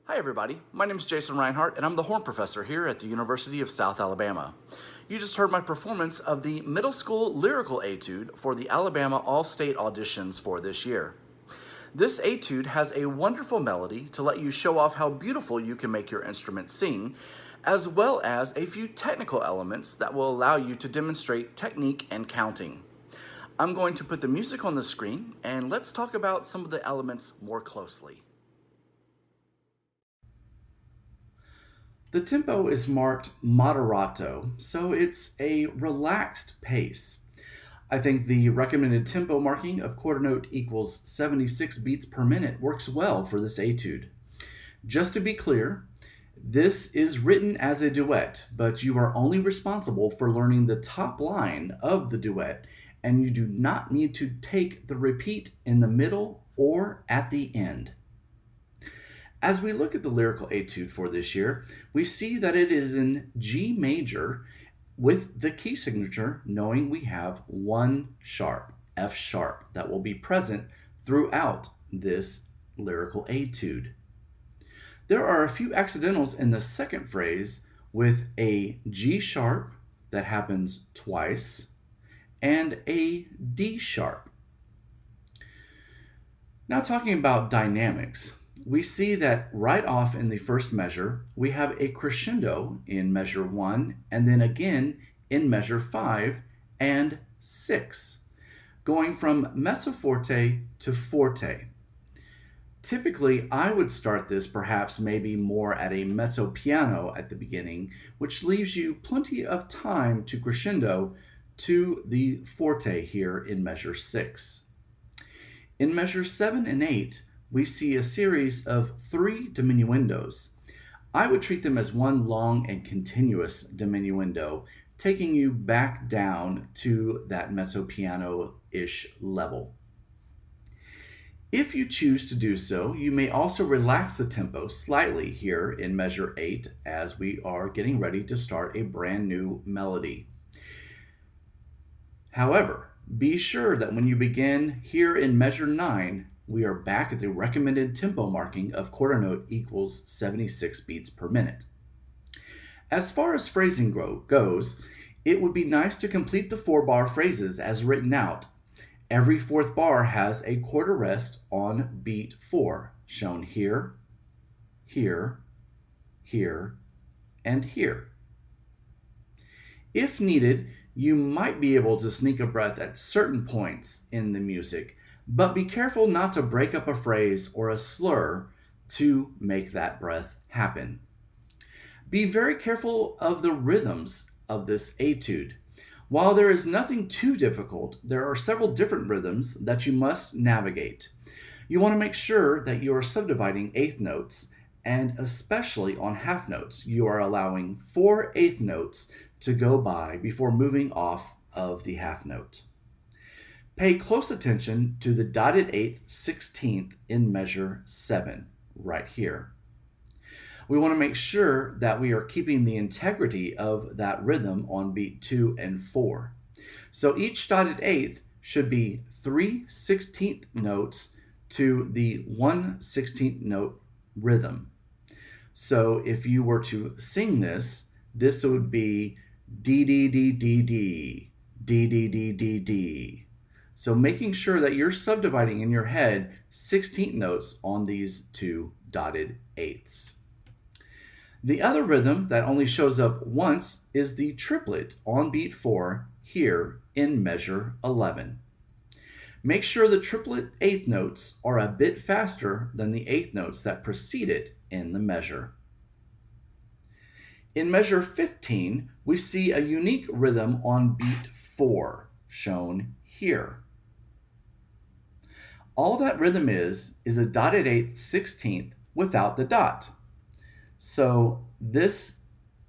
Hi everybody, my name is Jason Rinehart and I'm the horn professor here at the University of South Alabama. You just heard my performance of the middle school lyrical etude for the Alabama All-State auditions for this year. This etude has a wonderful melody to let you show off how beautiful you can make your instrument sing, as well as a few technical elements that will allow you to demonstrate technique and counting. I'm going to put the music on the screen and let's talk about some of the elements more closely. The tempo is marked moderato, so it's a relaxed pace. I think the recommended tempo marking of quarter note equals 76 beats per minute works well for this etude. Just to be clear, this is written as a duet, but you are only responsible for learning the top line of the duet, and you do not need to take the repeat in the middle or at the end. As we look at the lyrical etude for this year, we see that it is in G major with the key signature knowing we have one sharp, F sharp, that will be present throughout this lyrical etude. There are a few accidentals in the second phrase with a G sharp that happens twice and a D sharp. Now talking about dynamics, we see that right off in the first measure, we have a crescendo in measure 1 and then again in measure 5 and 6, going from mezzo forte to forte. Typically, I would start this perhaps maybe more at a mezzo piano at the beginning, which leaves you plenty of time to crescendo to the forte here in measure 6. In measures 7 and 8, we see a series of 3 diminuendos. I would treat them as one long and continuous diminuendo, taking you back down to that mezzo piano-ish level. If you choose to do so, you may also relax the tempo slightly here in measure 8 as we are getting ready to start a brand new melody. However, be sure that when you begin here in measure 9, we are back at the recommended tempo marking of quarter note equals 76 beats per minute. As far as phrasing goes, it would be nice to complete the 4-bar phrases as written out. Every 4th bar has a quarter rest on beat 4, shown here, here, here, and here. If needed, you might be able to sneak a breath at certain points in the music, but be careful not to break up a phrase or a slur to make that breath happen. Be very careful of the rhythms of this etude. While there is nothing too difficult, there are several different rhythms that you must navigate. You want to make sure that you are subdividing eighth notes, and especially on half notes, you are allowing 4 eighth notes to go by before moving off of the half note. Pay close attention to the dotted 8th 16th in measure 7, right here. We want to make sure that we are keeping the integrity of that rhythm on beat 2 and 4. So each dotted 8th should be 3 16th notes to the 1 16th note rhythm. So if you were to sing this, this would be D D D D D, D D D D D. So making sure that you're subdividing in your head 16th notes on these 2 dotted eighths. The other rhythm that only shows up once is the triplet on beat 4 here in measure 11. Make sure the triplet eighth notes are a bit faster than the eighth notes that precede it in the measure. In measure 15, we see a unique rhythm on beat 4, shown here. All that rhythm is a dotted 8th 16th without the dot. So this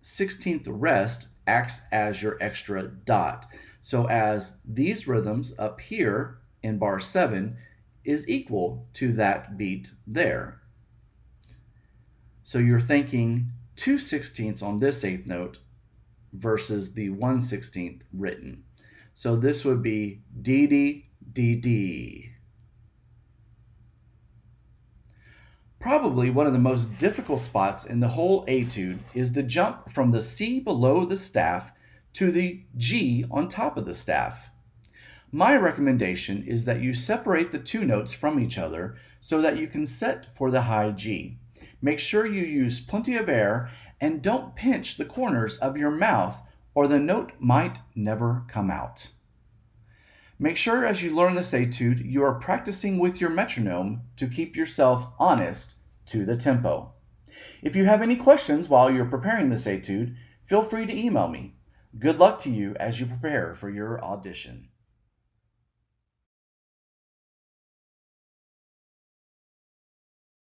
16th rest acts as your extra dot. So as these rhythms up here in bar 7 is equal to that beat there. So you're thinking 2 16ths on this eighth note versus the 1 16th written. So this would be D D D D. Probably one of the most difficult spots in the whole etude is the jump from the C below the staff to the G on top of the staff. My recommendation is that you separate the two notes from each other so that you can set for the high G. Make sure you use plenty of air and don't pinch the corners of your mouth or the note might never come out. Make sure as you learn this etude you are practicing with your metronome to keep yourself honest to the tempo. If you have any questions while you're preparing this etude, feel free to email me. Good luck to you as you prepare for your audition.